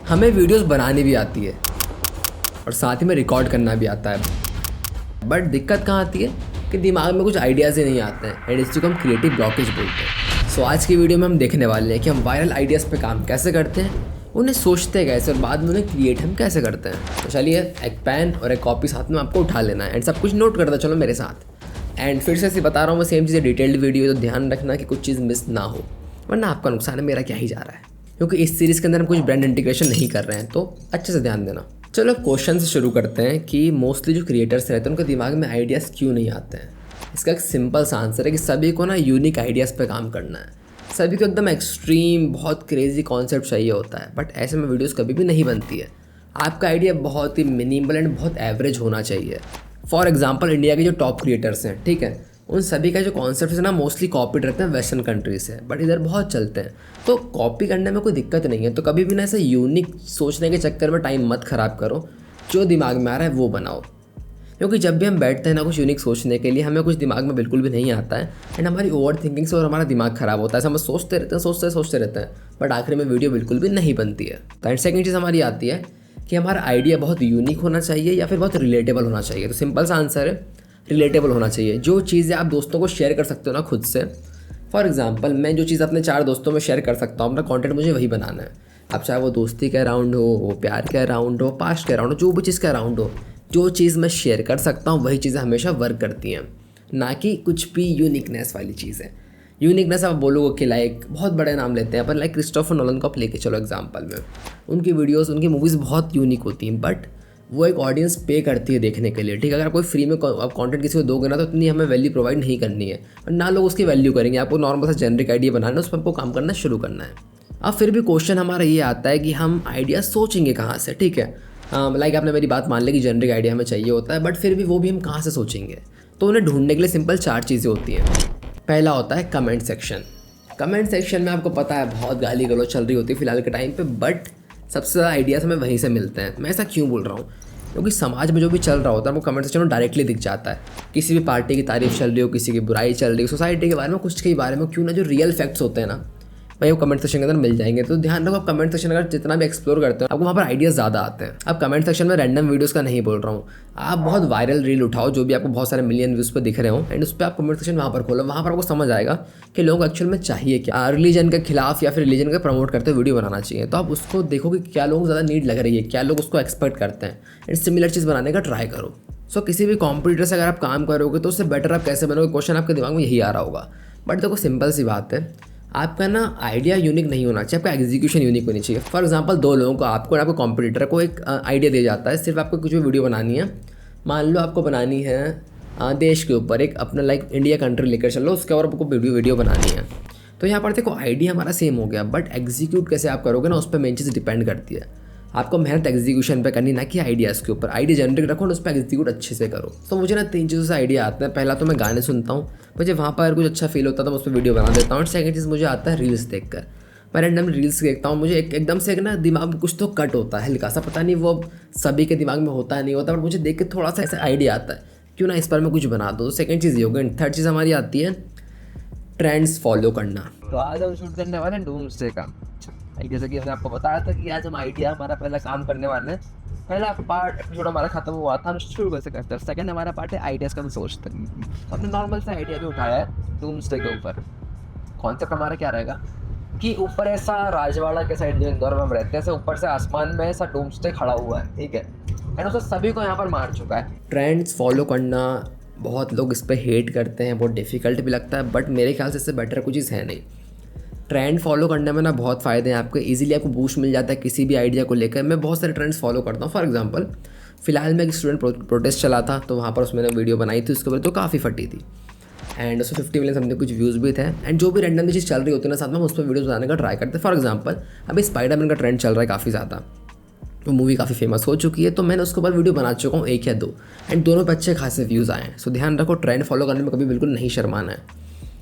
हमें वीडियोस बनानी भी आती है और साथ ही में रिकॉर्ड करना भी आता है, बट दिक्कत कहाँ आती है कि दिमाग में कुछ आइडियाज़ ही नहीं आते हैं, एंड इसी को हम क्रिएटिव ब्लॉकेज बोलते हैं। सो आज की वीडियो में हम देखने वाले हैं कि हम वायरल आइडियाज़ पे काम कैसे करते हैं, उन्हें सोचते कैसे और बाद में उन्हें क्रिएट हम कैसे करते हैं। तो चलिए एक पेन और एक कॉपी साथ में आपको उठा लेना है एंड सब कुछ नोट करता चलो मेरे साथ। एंड फिर से ऐसे बता रहा हूँ मैं सेम चीज़ें डिटेल्ड वीडियो, तो ध्यान रखना कि कुछ चीज़ मिस ना हो, वरना आपका नुकसान है, मेरा क्या ही जा रहा है, क्योंकि इस सीरीज़ के अंदर हम कुछ ब्रांड इंटीग्रेशन नहीं कर रहे हैं, तो अच्छे से ध्यान देना। चलो क्वेश्चन से शुरू करते हैं कि मोस्टली जो क्रिएटर्स रहते हैं उनके दिमाग में आइडियाज़ क्यों नहीं आते हैं। इसका एक सिंपल सा आंसर है कि सभी को ना यूनिक आइडियाज़ पे काम करना है, सभी को एकदम एक्सट्रीम बहुत क्रेजी कॉन्सेप्ट चाहिए होता है, बट ऐसे में वीडियोस कभी भी नहीं बनती है। आपका आइडिया बहुत ही मिनिमल एंड बहुत एवरेज होना चाहिए। फॉर एग्जांपल इंडिया के जो टॉप क्रिएटर्स हैं, ठीक है, उन सभी का जो कॉन्सेप्ट है ना मोस्टली कॉपीड रहते हैं वेस्टर्न कंट्रीज से, बट इधर बहुत चलते हैं, तो कॉपी करने में कोई दिक्कत नहीं है। तो कभी भी ना ऐसे यूनिक सोचने के चक्कर में टाइम मत ख़राब करो, जो दिमाग में आ रहा है वो बनाओ, क्योंकि जब भी हम बैठते हैं ना कुछ यूनिक सोचने के लिए, हमें कुछ दिमाग में बिल्कुल भी नहीं आता है एंड हमारी ओवर थिंकिंग से और हमारा दिमाग ख़राब होता है। हम सोचते रहते हैं बट आखिर में वीडियो बिल्कुल भी नहीं बनती है। तो एंड सेकंड चीज़ हमारी आती है कि हमारा आइडिया बहुत यूनिक होना चाहिए या फिर बहुत रिलेटेबल होना चाहिए। तो सिंपल सा आंसर है रिलेटेबल होना चाहिए। जो चीज़ें आप दोस्तों को शेयर कर सकते हो ना खुद से, फॉर एग्जाम्पल मैं जो चीज़ अपने 4 दोस्तों में शेयर कर सकता हूँ, अपना कॉन्टेंट मुझे वही बनाना है। अब चाहे वो दोस्ती के अराउंड हो, वो प्यार के अराउंड हो, पास्ट के अराउंड हो, जो भी चीज़ के अराउंड हो, जो चीज़ मैं शेयर कर सकता हूँ वही चीज़ें हमेशा वर्क करती हैं, ना कि कुछ भी यूनिकनेस वाली चीज़ है। यूनिकनेस आप बोलोगे कि लाइक बहुत बड़े नाम लेते हैं, पर लाइक क्रिस्टोफर नोलन को आप लेके चलो एग्जांपल में, उनकी वीडियोस उनकी मूवीज़ बहुत यूनिक होती हैं, बट वो एक ऑडियंस पे करती है देखने के लिए, ठीक है। अगर आप कोई फ्री में आप कंटेंट किसी को दोगे ना, तो इतनी हमें वैल्यू प्रोवाइड नहीं करनी है और ना लोग उसकी वैल्यू करेंगे। आपको नॉर्मल सा जेनरिक आइडिया बनाना है, उस पर आपको काम करना शुरू करना है। अब फिर भी क्वेश्चन हमारा ये आता है कि हम आइडिया सोचेंगे कहाँ से, ठीक है। लाइक आपने मेरी बात मान ली कि जेनरिक आइडिया हमें चाहिए होता है, बट फिर भी वो भी हम कहाँ से सोचेंगे। तो उन्हें ढूंढने के लिए सिंपल 4 चीज़ें होती हैं। पहला होता है कमेंट सेक्शन। कमेंट सेक्शन में आपको पता है बहुत गाली गलौज चल रही होती है फिलहाल के टाइम पे, बट सबसे ज़्यादा आइडियाज़ हमें वहीं से मिलते हैं। मैं ऐसा क्यों बोल रहा हूँ, क्योंकि समाज में जो भी चल रहा होता है वो कमेंट सेक्शन में डायरेक्टली दिख जाता है। किसी भी पार्टी की तारीफ चल रही हो, किसी की बुराई चल रही हो, सोसाइटी के बारे में, कुछ के बारे में, क्यों ना जो रियल फैक्ट्स होते हैं ना भाई वो कमेंट सेक्शन के अंदर मिल जाएंगे। तो ध्यान रखो, आप कमेंट सेक्शन अगर जितना भी एक्सप्लोर करते हो आपको वहाँ पर आइडियाज़ ज़्यादा आते हैं। अब कमेंट सेक्शन में रैंडम वीडियोस का नहीं बोल रहा हूँ, आप बहुत वायरल रील उठाओ जो भी आपको बहुत सारे मिलियन व्यूज़ पे दिख रहे हो, एंड उस पर आप कमेंट सेक्शन वहाँ पर खोलो, वहाँ पर आपको समझ आएगा कि लोगों को एक्चुअल में चाहिए क्या। रिलीजन के खिलाफ या फिर रिलीजन का प्रमोट करते वीडियो बनाना चाहिए, तो आप उसको देखो कि क्या लोगों को ज़्यादा नीड लग रही है, क्या लोग उसको एक्सपेक्ट करते हैं, एंड सिमिलर चीज़ बनाने का ट्राई करो। सो किसी भी कॉम्पिटिटर से अगर आप काम करोगे तो उससे बेटर आप कैसे बनोगे, क्वेश्चन आपके दिमाग में यही आ रहा होगा। बट देखो सिंपल सी बात है, आपका ना आइडिया यूनिक नहीं होना चाहिए, आपका एग्जीक्यूशन यूनिक होनी चाहिए। फॉर एग्जांपल 2 लोगों को आपको कॉम्पिटिटर को एक आइडिया दिया जाता है, सिर्फ आपको कुछ भी वीडियो बनानी है। मान लो आपको बनानी है देश के ऊपर एक अपना लाइक इंडिया कंट्री लेकर चलो, उसके और आपको वीडियो बनानी है। तो यहाँ पर देखो आइडिया हमारा सेम हो गया, बट एग्जीक्यूट कैसे आप करोगे ना, उस पर मेन चीज़ डिपेंड करती है। आपको मेहनत एग्जीक्यूशन पे करनी, ना कि आइडियाज़ के ऊपर। आइडिया जनरेट रखो और उस पर एग्जीक्यूट अच्छे से करो। तो मुझे ना 3 चीज़ों से आइडिया आते हैं। पहला तो मैं गाने सुनता हूँ, मुझे वहाँ पर कुछ अच्छा फील होता है तो मैं उस पर वीडियो बना देता हूँ। और सेकंड चीज़ मुझे आता है रील्स देखकर। मैं रैंडम रील्स देखता हूँ, मुझे एकदम से एक ना दिमाग में कुछ तो कट होता है हल्का सा, पता नहीं वो सभी के दिमाग में होता है नहीं होता, बट मुझे देख के थोड़ा सा ऐसा आइडिया आता है, क्यों ना इस पर मैं कुछ बना दूँ। तो सेकंड चीज़ ये हो गई। थर्ड चीज़ हमारी आती है ट्रेंड्स फॉलो करना। तो आज हम शूट करने वाले हैं डूम्सडे का। जैसे कि हमने आपको बताया था कि आज हम आइडिया हमारा पहला काम करने वाले हैं। पहला पार्ट एपिसोड हमारा खत्म हुआ था, हम शुरू कैसे करते हैं। सेकंड हमारा पार्ट है आइडियाज़ का हम सोचते हैं। तो हमने नॉर्मल सा आइडिया भी उठाया है डूम्सडे के ऊपर। कॉन्सेप्ट हमारा क्या रहेगा कि ऊपर ऐसा राजवाड़ा के साइड जो इंदौर में हम रहते हैं, ऐसे ऊपर से आसमान में ऐसा डूम्सडे खड़ा हुआ है, ठीक है, एंड उसे सभी को यहाँ पर मार चुका है। ट्रेंड्स फॉलो करना, बहुत लोग इस पर हेट करते हैं, बहुत डिफ़िकल्ट भी लगता है, बट मेरे ख्याल से इससे बेटर कुछ चीज़ है नहीं। ट्रेंड फॉलो करने में ना बहुत फ़ायदे हैं आपके, इजीली आपको बूस्ट मिल जाता है किसी भी आइडिया को लेकर। मैं बहुत सारे ट्रेंड्स फॉलो करता हूँ। फॉर एग्जांपल फिलहाल में एक स्टूडेंट प्रोटेस्ट चला था, तो वहाँ पर उसमें वीडियो बनाई थी उसके ऊपर, तो काफ़ी फटी थी एंड उसमें 50 मिलियन समथिंग कुछ व्यूज़ भी थे। एंड जो भी रैंडम चीज़ चल रही होती है ना, साथ में हम उस पर वीडियोज़ बनाने का ट्राई करते हैं। फॉर एग्जाम्पल अभी स्पाइडरमैन का ट्रेंड चल रहा है काफ़ी ज़्यादा, तो मूवी काफ़ी फेमस हो चुकी है, तो मैंने उसके ऊपर वीडियो बना चुका हूँ 1 या 2, एंड दोनों पे अच्छे खासे व्यूज़ आए हैं। सो ध्यान रखो, ट्रेंड फॉलो करने में कभी बिल्कुल नहीं शर्माना है।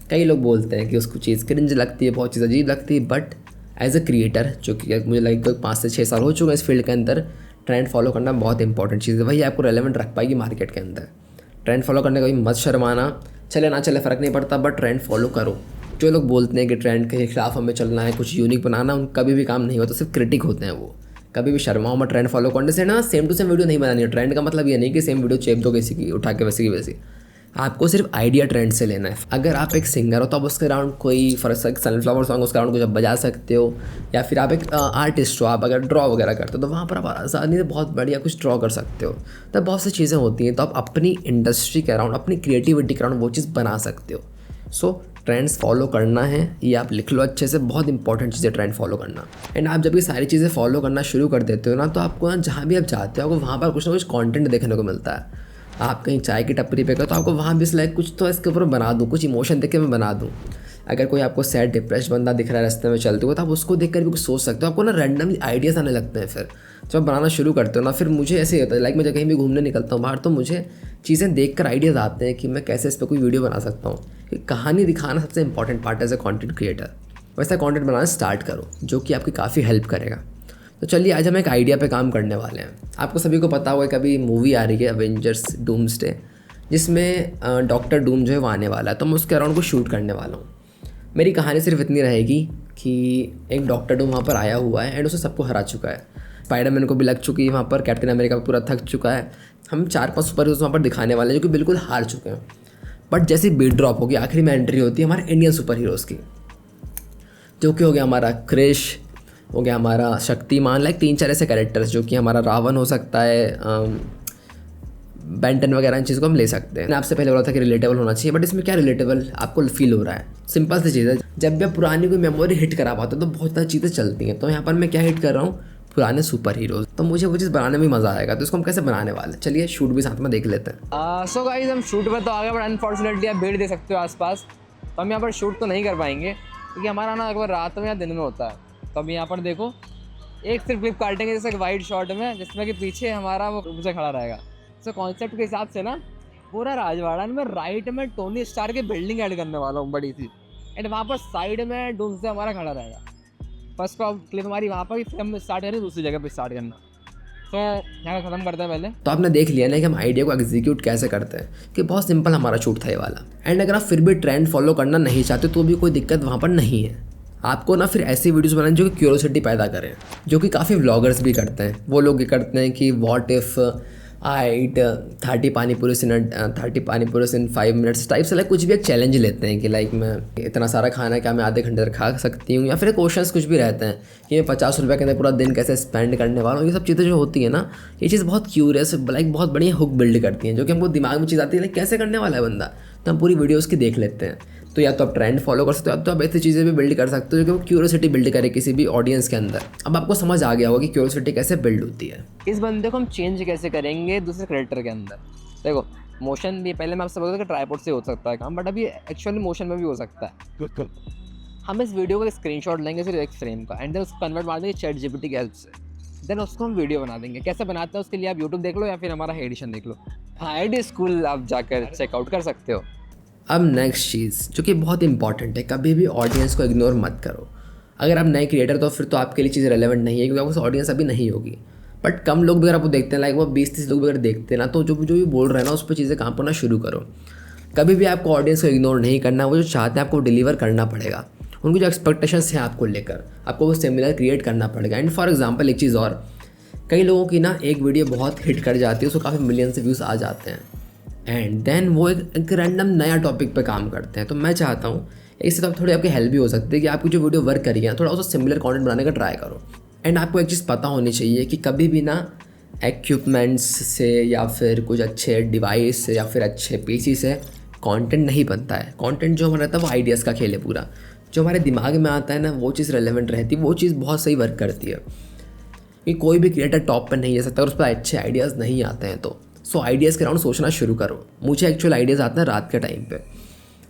कई लोग बोलते हैं कि उसको चीज़ क्रिंज लगती है, बहुत चीज़ अजीब लगती है, बट एज अ क्रिएटर जो कि मुझे लगभग 5 से 6 साल हो चुके हैं इस फील्ड के अंदर, ट्रेंड फॉलो करना बहुत इंपॉर्टेंट चीज़ है। वही आपको रेलेवेंट रख पाएगी मार्केट के अंदर। ट्रेंड फॉलो करने का भी मत शर्माना, चले ना चले फ़र्क नहीं पड़ता, बट ट्रेंड फॉलो करो। जो लोग बोलते हैं कि ट्रेंड के खिलाफ हमें चलना है, कुछ यूनिक बनाना, उन कभी भी काम नहीं होता, सिर्फ क्रिटिक होते हैं वो, कभी भी शर्माओ मत ट्रेंड फॉलो करने से ना। सेम टू सेम वीडियो नहीं बनानी है। ट्रेंड का मतलब ये नहीं कि सेम वीडियो चेप दो किसी की उठा के वैसे की वैसी। आपको सिर्फ आइडिया ट्रेंड से लेना है। अगर आप एक सिंगर हो तो आप उसके अराउंड कोई फॉर सनफ्लावर सॉन्ग उसके अराउंड कुछ आप बजा सकते हो, या फिर आप एक आर्टिस्ट हो, आप अगर ड्रॉ वगैरह करते हो तो वहाँ पर आप आसानी से बहुत बढ़िया कुछ ड्रॉ कर सकते हो। तो बहुत सी चीज़ें होती हैं, तो आप अपनी इंडस्ट्री के अराउंड, अपनी क्रिएटिविटी के अराउंड वो चीज़ बना सकते हो। सो ट्रेंड्स फॉलो करना है, ये आप लिख लो अच्छे से, बहुत इंपॉर्टेंट चीज़ है ट्रेंड फॉलो करना। एंड आप जब ये सारी चीज़ें फॉलो करना शुरू कर देते हो ना, तो आपको ना जहाँ भी आप जाते हो आपको वहाँ पर कुछ ना कुछ कंटेंट देखने को मिलता है। आप कहीं चाय की टपरी पे गए तो आपको वहाँ भी लाइक कुछ तो इसके ऊपर बना दूँ, कुछ इमोशन देख के मैं बना दूँ। अगर कोई आपको सैड डिप्रेस बंदा दिख रहा है रास्ते में चलते हुए, तो आप उसको देख कर भी कुछ सोच सकते हो। आपको ना रैंडमली आइडियाज़ आने लगते हैं। फिर जब आप बनाना शुरू करते हो ना, फिर मुझे ऐसे ही होता है लाइक मैं जब कहीं भी घूमने निकलता हूँ बाहर, तो मुझे चीज़ें देख कर आइडियाज़ आते हैं कि मैं कैसे इस पर कोई वीडियो बना सकता हूँ। कि कहानी दिखाना सबसे इंपॉर्टेंट पार्ट है एज ए कॉन्टेंट क्रिएटर। वैसा कॉन्टेंट बनाना स्टार्ट करो, जो कि आपकी काफ़ी हेल्प करेगा। तो चलिए आज हम एक आइडिया पे काम करने वाले हैं। आपको सभी को पता होगा कभी मूवी आ रही है अवेंजर्स डूम्सडे, जिसमें डॉक्टर डूम जो है वो आने वाला है। तो मैं उसके अराउंड को शूट करने वाला हूँ। मेरी कहानी सिर्फ इतनी रहेगी कि एक डॉक्टर डूम वहाँ पर आया हुआ है एंड उसे सबको हरा चुका है। स्पाइडरमैन को भी लग चुकी है वहाँ पर, कैप्टन अमेरिका पूरा थक चुका है। हम 4-5 सुपर हीरोज़ वहाँ पर दिखाने वाले हैं जो कि बिल्कुल हार चुके हैं। बट जैसी बीट ड्रॉप होगी, आखिरी में एंट्री होती है हमारे इंडियन सुपर हीरोज़ की, जो कि हो गया हमारा क्रिश, हो गया हमारा शक्तिमान, लाइक 3-4 ऐसे कैरेक्टर्स, जो कि हमारा रावण हो सकता है, बेंटन वगैरह इन चीज़ों को हम ले सकते हैं। मैंने आपसे पहले बोला था कि रिलेटेबल होना चाहिए, बट इसमें क्या रिलेटेबल आपको फील हो रहा है? सिंपल सी चीज़ है, जब भी आप पुरानी कोई मेमोरी हिट करा पाते हो तो बहुत सारी चीज़ें चलती हैं। तो यहाँ पर मैं क्या हिट कर रहा हूँ? पुराने सुपर हीरोज़। तो मुझे वो चीज़ बनाने में मज़ा आएगा। तो इसको हम कैसे बनाने वाले हैं, चलिए शूट भी साथ में देख लेते हैं। सो गाइस हम शूट पर तो आ गए, बट अनफॉर्चुनेटली आप भीड़ देख सकते हो आसपास, तो हम यहाँ पर शूट तो नहीं कर पाएंगे क्योंकि हमारा ना अगर रात में या दिन में होता है। तो हम यहाँ पर देखो एक सिर्फ क्लिप काटेंगे जैसे कि वाइड शॉट में, जिसमें कि पीछे हमारा वो मुझे खड़ा रहेगा। सो कॉन्सेप्ट के हिसाब से ना पूरा राजवाड़ा में राइट में टोनी स्टार की बिल्डिंग ऐड करने वाला हूँ बड़ी सी, एंड वहाँ पर साइड में डूम्सडे हमारा खड़ा रहेगा। फर्स्ट क्लिप हमारी वहाँ पर, फिर हम स्टार्ट करें दूसरी जगह पर स्टार्ट करना। तो यहाँ ख़त्म करते हैं पहले। तो आपने देख लिया ना कि हम आइडिया को एग्जीक्यूट कैसे करते हैं, कि बहुत सिंपल हमारा शूट था ये वाला। एंड अगर आप फिर भी ट्रेंड फॉलो करना नहीं चाहते तो भी कोई दिक्कत वहाँ पर नहीं है। आपको ना फिर ऐसी वीडियोस बनानी जो कि क्यूरियोसिटी पैदा करें, जो कि काफ़ी व्लॉगर्स भी करते हैं। वो लोग ये करते हैं कि what if I eat 30 panipuris in 5 minutes type से, लाइक कुछ भी एक चैलेंज लेते हैं कि लाइक मैं इतना सारा खाना क्या मैं आधे घंटे तक खा सकती हूँ, या फिर क्वेश्चंस कुछ भी रहते हैं कि मैं 50 रुपये के अंदर पूरा दिन कैसे स्पेंड करने वाला हूँ। ये सब चीज़ें जो होती है ना, ये चीज़ बहुत क्यूरियस, लाइक बहुत बढ़िया हुक बिल्ड करती हैं, जो कि हमको दिमाग में चीज़ आती है लाइक कैसे करने वाला है बंदा। तो हम पूरी वीडियो उसकी देख लेते हैं। तो या तो आप ट्रेंड फॉलो कर सकते हो, या तो आप ऐसी चीज़ें भी बिल्ड कर सकते हो जो कि वो क्यूरियोसिटी बिल्ड करे किसी भी ऑडियंस के अंदर। अब आपको समझ आ गया होगा कि क्यूरियोसिटी कैसे बिल्ड होती है। इस बंदे को हम चेंज कैसे करेंगे दूसरे कैरेक्टर के अंदर। देखो मोशन भी पहले मैं आपसे बोलता था कि ट्राइपॉड से हो सकता है काम, बट अभी एक्चुअली मोशन में भी हो सकता है। हम इस वीडियो का स्क्रीनशॉट लेंगे सिर्फ एक फ्रेम का, एंड देन उसको कन्वर्ट मार देंगे चैट जीपीटी की हेल्प से। देन उसको हम वीडियो बना देंगे। कैसे बनाते हैं उसके लिए आप यूट्यूब देख लो या फिर हमारा एडिशन देख लो। आईडी स्कूल आप जाकर चेकआउट कर सकते हो। अब नेक्स्ट चीज़ जो कि बहुत इंपॉर्टेंट है, कभी भी ऑडियंस को इग्नोर मत करो। अगर आप नए क्रिएटर तो फिर तो आपके लिए चीज़ रेलेवेंट नहीं है, क्योंकि आपको ऑडियंस अभी नहीं होगी। बट कम लोग भी अगर आपको देखते हैं, लाइक वो 20-30 लोग भी अगर देखते हैं ना, तो जो भी बोल रहे हैं ना उस पर चीज़ें काम करना शुरू करो। कभी भी आपको ऑडियंस को इग्नोर नहीं करना। वो जो चाहते हैं आपको डिलीवर करना पड़ेगा। उनकी जो एक्सपेक्टेशंस हैं आपको लेकर, आपको वो सिमिलर क्रिएट करना पड़ेगा। एंड फॉर एग्जाम्पल एक चीज़ और, कई लोगों की ना एक वीडियो बहुत हिट कर जाती है, उसको काफ़ी मिलियन से व्यूज़ आ जाते हैं, एंड देन वो एक रैंडम नया टॉपिक पे काम करते हैं। तो मैं चाहता हूँ इससे तो थोड़ी आपकी हेल्प भी हो सकती है कि आपकी जो वीडियो वर्क करी है थोड़ा उसको सिमिलर कंटेंट बनाने का ट्राई करो। एंड आपको एक चीज़ पता होनी चाहिए कि कभी भी ना इक्विपमेंट्स से या फिर कुछ अच्छे डिवाइस से या फिर अच्छे पीसी से कंटेंट नहीं बनता है। कंटेंट जो हमारा रहता है वो आइडियाज़ का खेल है पूरा। जो हमारे दिमाग में आता है ना वो चीज़ रेलेवेंट रहती है, वो चीज़ बहुत सही वर्क करती है। कि कोई भी क्रिएटर टॉप पर नहीं जा सकता और उस पर अच्छे आइडियाज़ नहीं आते हैं। तो सो आइडियाज़ के अराउंड सोचना शुरू करो। मुझे एक्चुअल आइडियाज़ आते हैं रात के टाइम पे,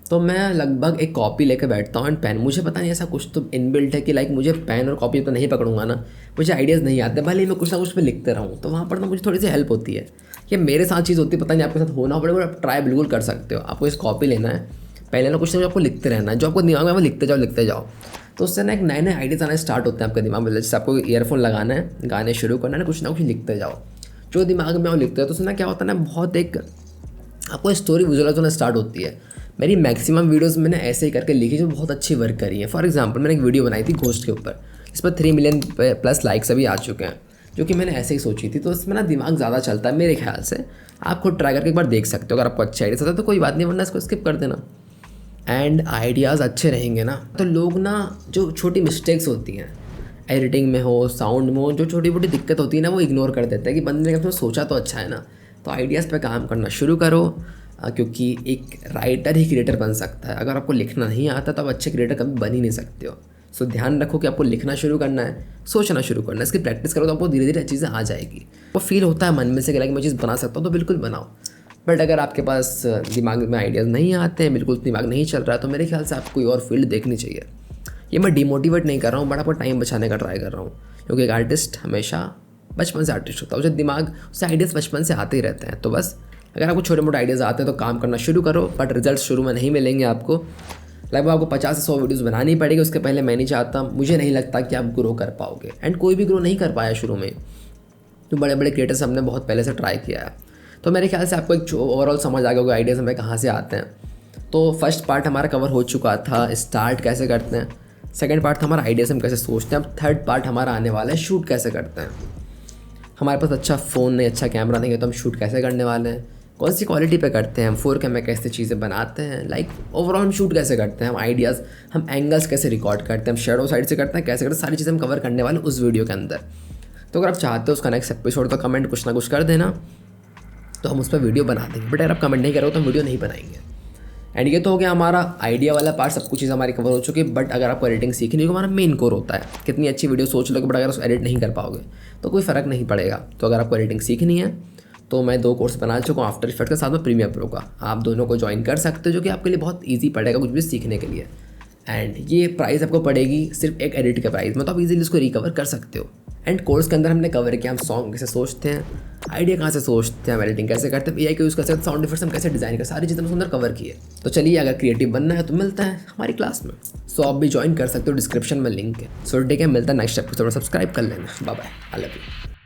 तो मैं लगभग एक कॉपी लेकर बैठता हूँ एंड पेन। मुझे पता नहीं ऐसा कुछ तो इनबिल्ट है कि लाइक मुझे पेन और कॉपी तो नहीं पकड़ूंगा ना, मुझे आइडियाज़ नहीं आते, भले ही मैं कुछ ना कुछ पे लिखते रहूँ। तो वहाँ पर ना मुझे थोड़ी सी हेल्प होती है। ये मेरे साथ चीज़ होती है, पता नहीं आपके साथ होना पड़ेगा, आप ट्राई बिल्कुल कर सकते हो। आपको इस कॉपी लेना है, पहले ना कुछ आपको लिखते रहना है, जो आपको दिमाग में वो लिखते जाओ। तो उससे ना एक नए नए आइडियाज़ आने स्टार्ट होते हैं आपके दिमाग में। जैसे आपको ईयरफोन लगाना है, गाने शुरू करना है, कुछ ना कुछ लिखते जाओ, जो दिमाग में वो लिखते हैं। तो उससे ना क्या होता है ना, बहुत एक आपको स्टोरी विजुअलाइज होना स्टार्ट होती है। मेरी मैक्सिमम वीडियोस मैंने ऐसे ही करके लिखी जो बहुत अच्छी वर्क करी है। फॉर एग्जांपल मैंने एक वीडियो बनाई थी घोस्ट के ऊपर, इस पर 3 मिलियन प्लस लाइक्स अभी आ चुके हैं। जो कि मैंने ऐसे ही सोची थी। तो इसमें ना दिमाग ज़्यादा चलता है मेरे ख्याल से। आप खुद ट्राई करके एक बार देख सकते हो, अगर आपको अच्छे आइडियाज़ आता है तो कोई बात नहीं, वरना इसको स्किप कर देना। एंड आइडियाज़ अच्छे रहेंगे ना तो लोग ना जो छोटी मिस्टेक्स होती हैं एडिटिंग में हो, साउंड में हो, जो छोटी मोटी दिक्कत होती है ना वो इग्नोर कर देते हैं कि बंदे ने कभी सोचा तो अच्छा है ना। तो आइडियाज़ पे काम करना शुरू करो, क्योंकि एक राइटर ही क्रिएटर बन सकता है। अगर आपको लिखना नहीं आता तो आप अच्छे क्रिएटर कभी बन ही नहीं सकते हो। सो ध्यान रखो कि आपको लिखना शुरू करना है, सोचना शुरू करना है, इसकी प्रैक्टिस करो तो आपको धीरे धीरे चीज़ें आ जाएगी। वो फील होता है मन में से कि लाइक मैं चीज़ बना सकता हूँ तो बिल्कुल बनाओ। बट अगर आपके पास दिमाग में आइडियाज़ नहीं आते हैं, बिल्कुल दिमाग नहीं चल रहा है, तो मेरे ख्याल से आपको कोई और फील्ड देखनी चाहिए। ये मैं डिमोटिवेट नहीं कर रहा हूँ, बट आपको टाइम बचाने का ट्राई कर रहा हूँ, क्योंकि एक आर्टिस्ट हमेशा बचपन से आर्टिस्ट होता है, उसे दिमाग उससे आइडियाज़ बचपन से आते ही रहते हैं। तो बस अगर आपको छोटे मोटे आइडियाज़ आते हैं तो काम करना शुरू करो, बट रिजल्ट शुरू में नहीं मिलेंगे आपको। लगभग आपको 50 से 100 वीडियोज़ बनानी पड़ेगी, उसके पहले मैं नहीं चाहता, मुझे नहीं लगता कि आप ग्रो कर पाओगे। एंड कोई भी ग्रो नहीं कर पाया शुरू में, जो बड़े बड़े क्रिएटर्स हमने बहुत पहले से ट्राई किया है। तो मेरे ख्याल से आपको एक ओवरऑल समझ आ गया होगा आइडियाज़ हमें कहाँ से आते हैं। तो फर्स्ट पार्ट हमारा कवर हो चुका था, स्टार्ट कैसे करते हैं। सेकंड पार्ट था हमारा आइडियाज़ हम कैसे सोचते हैं। अब थर्ड पार्ट हमारा आने वाला है शूट कैसे करते हैं। हमारे पास अच्छा फ़ोन नहीं, अच्छा कैमरा नहीं है, तो हम शूट कैसे करने वाले हैं, कौन सी क्वालिटी पे करते हैं, हम 4K में कैसे चीज़ें बनाते हैं, लाइक ओवरऑल हम शूट कैसे करते हैं, हम आइडियाज़, हम एंगल्स कैसे रिकॉर्ड करते हैं, हम शेडो साइड से करते हैं, कैसे करते हैं, सारी चीज़ें हम कवर करने वाले उस वीडियो के अंदर। तो अगर आप चाहते हो उसका नेक्स्ट एपिसोड तो कमेंट कुछ ना कुछ कर देना, तो हम उस पर वीडियो बना देंगे। बट अगर आप कमेंट नहीं करोगे तो हम वीडियो नहीं बनाएंगे। एंड ये तो हो गया हमारा आइडिया वाला पार्ट, सब कुछ चीज़ हमारी कवर हो चुकी है। बट अगर आपको एडिटिंग सीखनी हो, हमारा मेन कोर होता है। कितनी अच्छी वीडियो सोच लोगे, बट अगर उसको एडिट नहीं कर पाओगे तो कोई फ़र्क नहीं पड़ेगा। तो अगर आपको एडिटिंग सीखनी है तो मैं 2 कोर्स बना चुका हूँ, आफ्टर इफेक्ट के साथ में प्रीमियर प्रो का। आप दोनों को ज्वाइन कर सकते हो, जो कि आपके लिए बहुत ईजी पड़ेगा कुछ भी सीखने के लिए। एंड ये प्राइस आपको पड़ेगी सिर्फ एक एडिट के प्राइस में, तो आप इजीली इसको रिकवर कर सकते हो। एंड कोर्स के अंदर हमने कवर किया हम सॉन्ग कैसे सोचते हैं, आइडिया कहाँ से सोचते हैं, हम एडिटिंग कैसे करते हैं, AI का यूज़ करते हैं, साउंड इफेक्ट्स हम कैसे डिज़ाइन कर, सारी चीज़ें हमने अंदर कवर की है। तो चलिए अगर क्रिएटिव बनना है तो मिलता है हमारी क्लास में। सो आप भी ज्वाइन कर सकते हो, डिस्क्रिप्शन में लिंक है। सो ठीक है, मिलता है नेक्स्ट एपिसोड, सब्सक्राइब कर लेना। Bye bye, I love you.